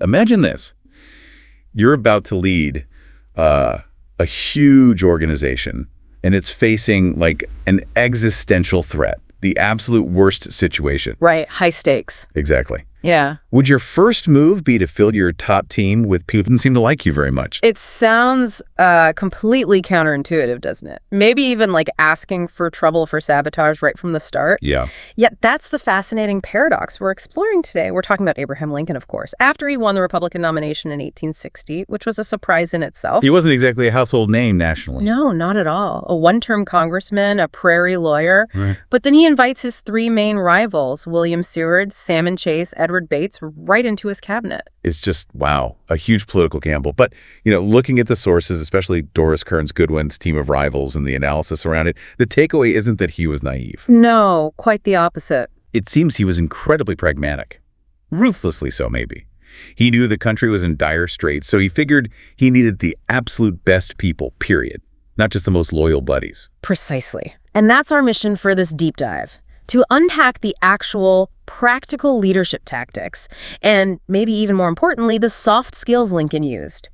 Imagine this. You're about to lead a huge organization, and it's facing like an existential threat, the absolute worst situation. Right, high stakes. Exactly. Yeah. Would your first move be to fill your top team with people who didn't seem to like you very much? It sounds completely counterintuitive, doesn't it? Maybe even like asking for trouble for sabotage right from the start. Yeah. Yet that's the fascinating paradox we're exploring today. We're talking about Abraham Lincoln, of course, after he won the Republican nomination in 1860, which was a surprise in itself. He wasn't exactly a household name nationally. No, not at all. A one-term congressman, a prairie lawyer. Right. But then he invites his three main rivals, William Seward, Salmon Chase, Edward Bates, right into his cabinet. It's just, wow, a huge political gamble. But, looking at the sources, especially Doris Kearns Goodwin's team of rivals and the analysis around it, the takeaway isn't that he was naive. No, quite the opposite. It seems he was incredibly pragmatic. Ruthlessly so, maybe. He knew the country was in dire straits, so he figured he needed the absolute best people, period. Not just the most loyal buddies. Precisely. And that's our mission for this deep dive. To unpack the actual practical leadership tactics, and maybe even more importantly, the soft skills Lincoln used.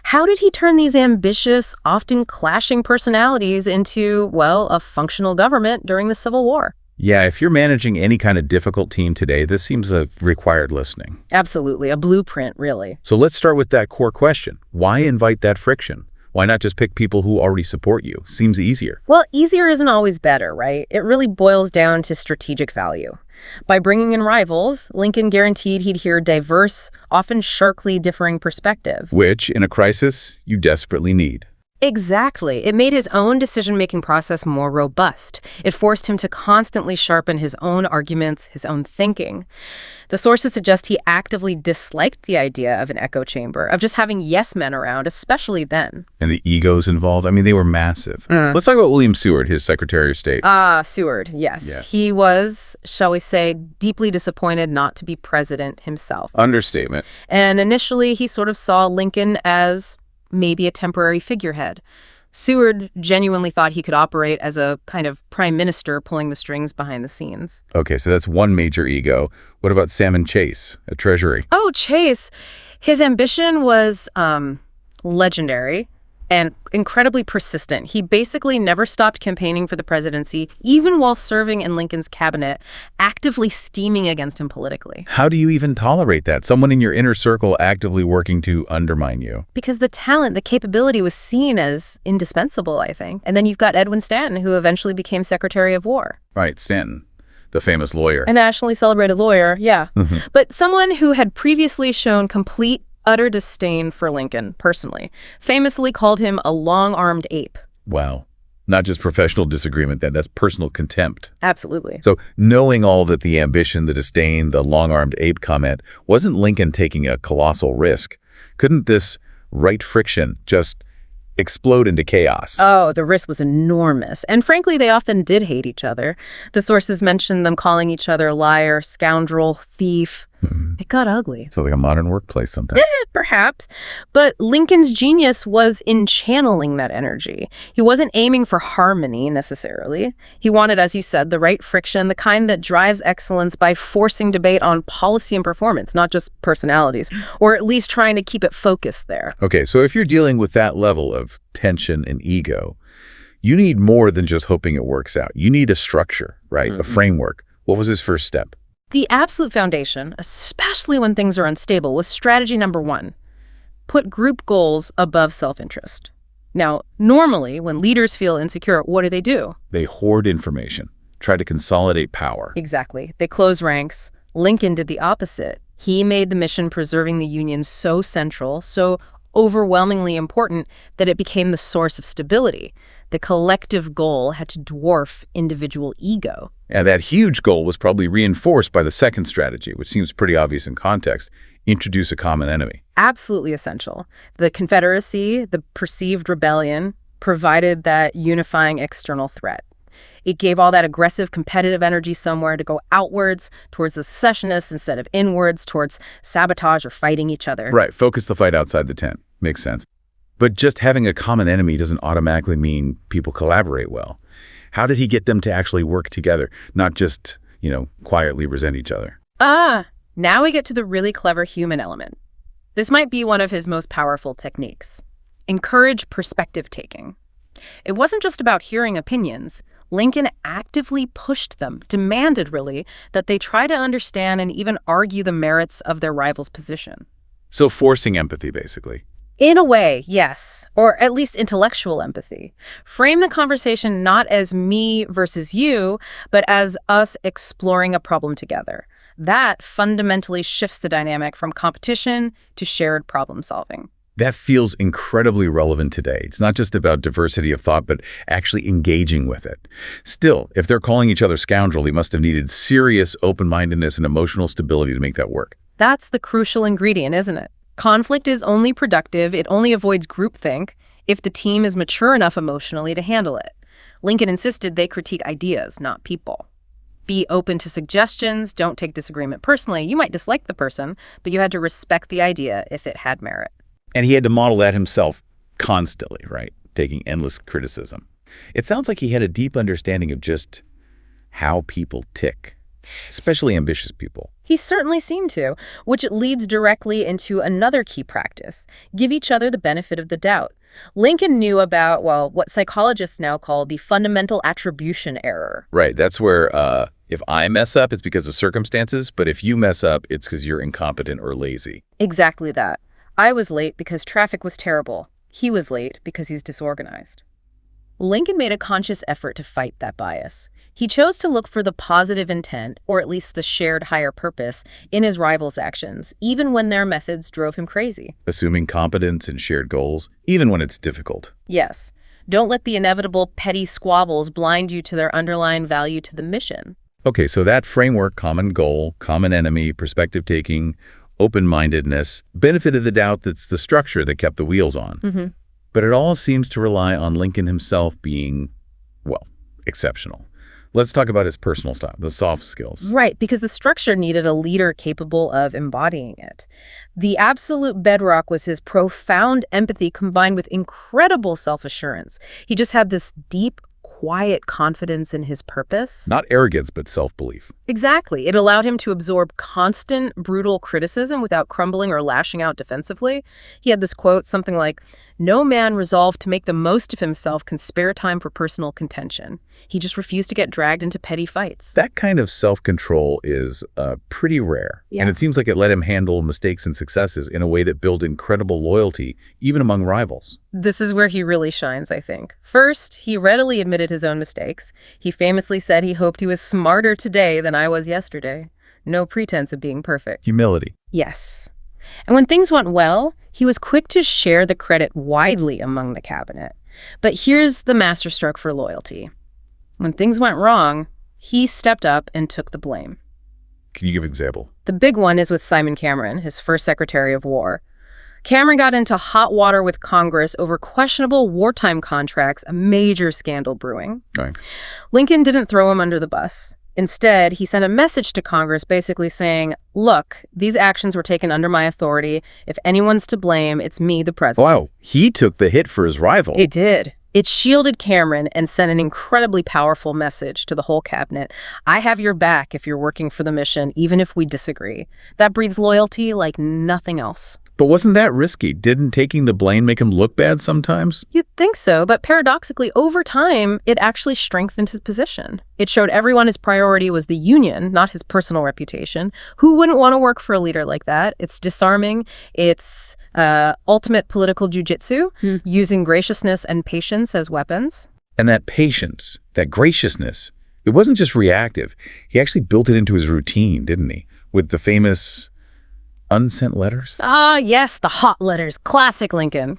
How did he turn these ambitious, often clashing personalities into, well, a functional government during the Civil War? Yeah, if you're managing any kind of difficult team today, this seems a required listening. Absolutely, a blueprint, really. So let's start with that core question. Why invite that friction? Why not just pick people who already support you? Seems easier. Well, easier isn't always better, right? It really boils down to strategic value. By bringing in rivals, Lincoln guaranteed he'd hear diverse, often sharply differing perspective. Which, in a crisis, you desperately need. Exactly. It made his own decision-making process more robust. It forced him to constantly sharpen his own arguments, his own thinking. The sources suggest he actively disliked the idea of an echo chamber, of just having yes men around, especially then. And the egos involved, they were massive. Let's talk about William Seward, his Secretary of State. Seward, yes. Yeah. He was, shall we say, deeply disappointed not to be president himself. Understatement. And initially, he sort of saw Lincoln as maybe a temporary figurehead. Seward genuinely thought he could operate as a kind of prime minister pulling the strings behind the scenes. Okay, so that's one major ego. What about Salmon Chase at Treasury? Oh, Chase. His ambition was legendary and incredibly persistent. He basically never stopped campaigning for the presidency, even while serving in Lincoln's cabinet, actively steaming against him politically. How do you even tolerate that? Someone in your inner circle actively working to undermine you. Because the talent, the capability was seen as indispensable, I think. And then you've got Edwin Stanton, who eventually became Secretary of War. Right, Stanton, the famous lawyer. A nationally celebrated lawyer, yeah. But someone who had previously shown complete utter disdain for Lincoln, personally, famously called him a long-armed ape. Wow. Not just professional disagreement, that's personal contempt. Absolutely. So knowing all that the ambition, the disdain, the long-armed ape comment, wasn't Lincoln taking a colossal risk? Couldn't this right friction just explode into chaos? Oh, the risk was enormous. And frankly, they often did hate each other. The sources mentioned them calling each other liar, scoundrel, thief. It got ugly. So like a modern workplace sometimes. Perhaps. But Lincoln's genius was in channeling that energy. He wasn't aiming for harmony, necessarily. He wanted, as you said, the right friction, the kind that drives excellence by forcing debate on policy and performance, not just personalities, or at least trying to keep it focused there. Okay, so if you're dealing with that level of tension and ego, you need more than just hoping it works out. You need a structure, right? A framework. What was his first step? The absolute foundation, especially when things are unstable, was strategy number one. Put group goals above self-interest. Now, normally, when leaders feel insecure, what do? They hoard information, try to consolidate power. Exactly. They close ranks. Lincoln did the opposite. He made the mission preserving the Union so central, so overwhelmingly important, that it became the source of stability. The collective goal had to dwarf individual ego. And that huge goal was probably reinforced by the second strategy, which seems pretty obvious in context: introduce a common enemy. Absolutely essential. The Confederacy, the perceived rebellion, provided that unifying external threat. It gave all that aggressive competitive energy somewhere to go outwards towards the secessionists instead of inwards towards sabotage or fighting each other. Right, focus the fight outside the tent. Makes sense. But just having a common enemy doesn't automatically mean people collaborate well. How did he get them to actually work together, not just, quietly resent each other? Now we get to the really clever human element. This might be one of his most powerful techniques. Encourage perspective taking. It wasn't just about hearing opinions. Lincoln actively pushed them, demanded really, that they try to understand and even argue the merits of their rival's position. So forcing empathy, basically. In a way, yes, or at least intellectual empathy. Frame the conversation not as me versus you, but as us exploring a problem together. That fundamentally shifts the dynamic from competition to shared problem solving. That feels incredibly relevant today. It's not just about diversity of thought, but actually engaging with it. Still, if they're calling each other scoundrel, he must have needed serious open-mindedness and emotional stability to make that work. That's the crucial ingredient, isn't it? Conflict is only productive, it only avoids groupthink, if the team is mature enough emotionally to handle it. Lincoln insisted they critique ideas, not people. Be open to suggestions, don't take disagreement personally. You might dislike the person, but you had to respect the idea if it had merit. And he had to model that himself constantly, right? Taking endless criticism. It sounds like he had a deep understanding of just how people tick, especially ambitious people. He certainly seemed to, which leads directly into another key practice. Give each other the benefit of the doubt. Lincoln knew about, well, what psychologists now call the fundamental attribution error. Right. That's where if I mess up, it's because of circumstances, but if you mess up, it's because you're incompetent or lazy. Exactly that. I was late because traffic was terrible. He was late because he's disorganized. Lincoln made a conscious effort to fight that bias. He chose to look for the positive intent, or at least the shared higher purpose, in his rivals' actions, even when their methods drove him crazy. Assuming competence and shared goals, even when it's difficult. Yes. Don't let the inevitable petty squabbles blind you to their underlying value to the mission. Okay, so that framework, common goal, common enemy, perspective taking, open-mindedness, benefit of the doubt, that's the structure that kept the wheels on. Mm-hmm. But it all seems to rely on Lincoln himself being, well, exceptional. Let's talk about his personal style, the soft skills. Right, because the structure needed a leader capable of embodying it. The absolute bedrock was his profound empathy combined with incredible self-assurance. He just had this deep, quiet confidence in his purpose. Not arrogance, but self-belief. Exactly. It allowed him to absorb constant, brutal criticism without crumbling or lashing out defensively. He had this quote, something like, "No man resolved to make the most of himself can spare time for personal contention." He just refused to get dragged into petty fights. That kind of self-control is pretty rare. Yeah. And it seems like it let him handle mistakes and successes in a way that built incredible loyalty, even among rivals. This is where he really shines, I think. First, he readily admitted his own mistakes. He famously said he hoped he was smarter today than I was yesterday. No pretense of being perfect. Humility. Yes. And when things went well, he was quick to share the credit widely among the cabinet. But here's the masterstroke for loyalty. When things went wrong, he stepped up and took the blame. Can you give an example? The big one is with Simon Cameron, his first Secretary of War. Cameron got into hot water with Congress over questionable wartime contracts, a major scandal brewing. Right. Lincoln didn't throw him under the bus. Instead, he sent a message to Congress basically saying, look, these actions were taken under my authority. If anyone's to blame, it's me, the president. Wow, he took the hit for his rival. It did. It shielded Cameron and sent an incredibly powerful message to the whole cabinet. I have your back if you're working for the mission, even if we disagree. That breeds loyalty like nothing else. But wasn't that risky? Didn't taking the blame make him look bad sometimes? You'd think so, but paradoxically, over time, it actually strengthened his position. It showed everyone his priority was the Union, not his personal reputation. Who wouldn't want to work for a leader like that? It's disarming. It's ultimate political jujitsu, using graciousness and patience as weapons. And that patience, that graciousness, it wasn't just reactive. He actually built it into his routine, didn't he? With the famous unsent letters? Ah, yes, the hot letters. Classic Lincoln.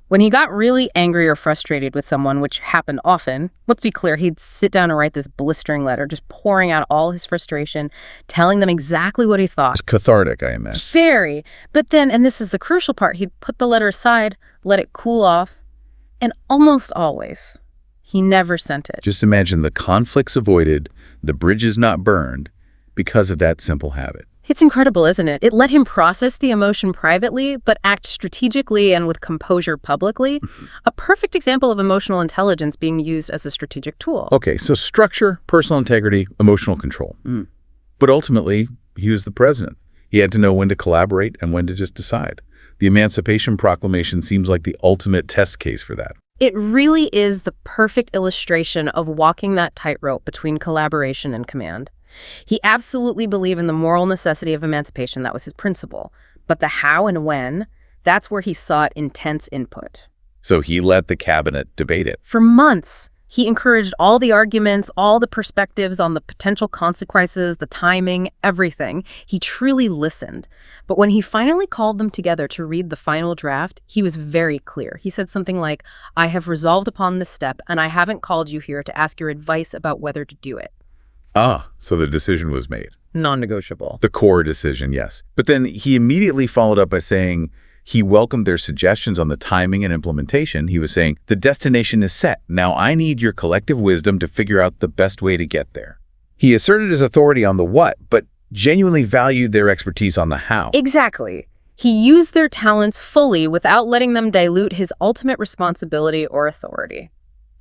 When he got really angry or frustrated with someone, which happened often, let's be clear, he'd sit down and write this blistering letter, just pouring out all his frustration, telling them exactly what he thought. It's cathartic, I imagine. Very. But then, and this is the crucial part, he'd put the letter aside, let it cool off, and almost always, he never sent it. Just imagine the conflicts avoided, the bridges not burned, because of that simple habit. It's incredible, isn't it? It let him process the emotion privately, but act strategically and with composure publicly. A perfect example of emotional intelligence being used as a strategic tool. Okay, so structure, personal integrity, emotional control. But ultimately, he was the president. He had to know when to collaborate and when to just decide. The Emancipation Proclamation seems like the ultimate test case for that. It really is the perfect illustration of walking that tightrope between collaboration and command. He absolutely believed in the moral necessity of emancipation. That was his principle. But the how and when, that's where he sought intense input. So he let the cabinet debate it. For months, he encouraged all the arguments, all the perspectives on the potential consequences, the timing, everything. He truly listened. But when he finally called them together to read the final draft, he was very clear. He said something like, "I have resolved upon this step, and I haven't called you here to ask your advice about whether to do it." So the decision was made. Non-negotiable. The core decision, yes. But then he immediately followed up by saying he welcomed their suggestions on the timing and implementation. He was saying, the destination is set. Now I need your collective wisdom to figure out the best way to get there. He asserted his authority on the what, but genuinely valued their expertise on the how. Exactly. He used their talents fully without letting them dilute his ultimate responsibility or authority.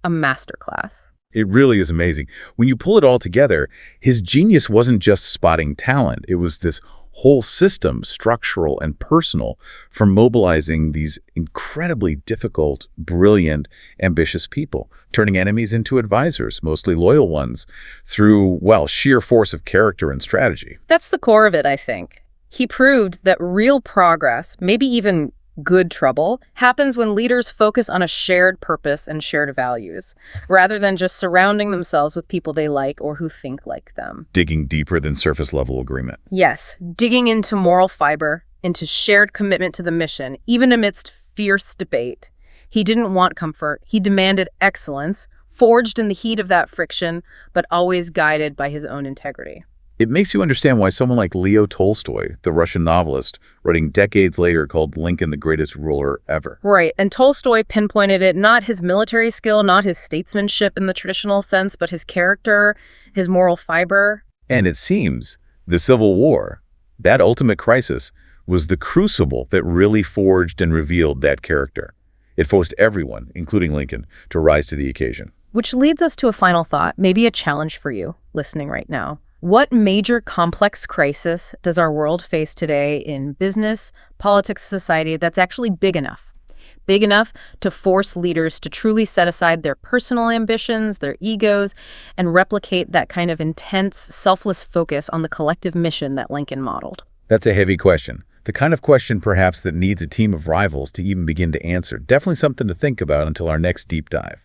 A masterclass. It really is amazing. When you pull it all together, his genius wasn't just spotting talent. It was this whole system, structural and personal, for mobilizing these incredibly difficult, brilliant, ambitious people, turning enemies into advisors, mostly loyal ones, through, well, sheer force of character and strategy. That's the core of it, I think. He proved that real progress, maybe even good trouble, happens when leaders focus on a shared purpose and shared values, rather than just surrounding themselves with people they like or who think like them. Digging deeper than surface-level agreement. Yes, digging into moral fiber, into shared commitment to the mission, even amidst fierce debate. He didn't want comfort. He demanded excellence, forged in the heat of that friction, but always guided by his own integrity. It makes you understand why someone like Leo Tolstoy, the Russian novelist, writing decades later called Lincoln the greatest ruler ever. Right, and Tolstoy pinpointed it, not his military skill, not his statesmanship in the traditional sense, but his character, his moral fiber. And it seems the Civil War, that ultimate crisis, was the crucible that really forged and revealed that character. It forced everyone, including Lincoln, to rise to the occasion. Which leads us to a final thought, maybe a challenge for you listening right now. What major complex crisis does our world face today in business, politics, society that's actually big enough? Big enough to force leaders to truly set aside their personal ambitions, their egos, and replicate that kind of intense, selfless focus on the collective mission that Lincoln modeled? That's a heavy question. The kind of question, perhaps, that needs a team of rivals to even begin to answer. Definitely something to think about until our next deep dive.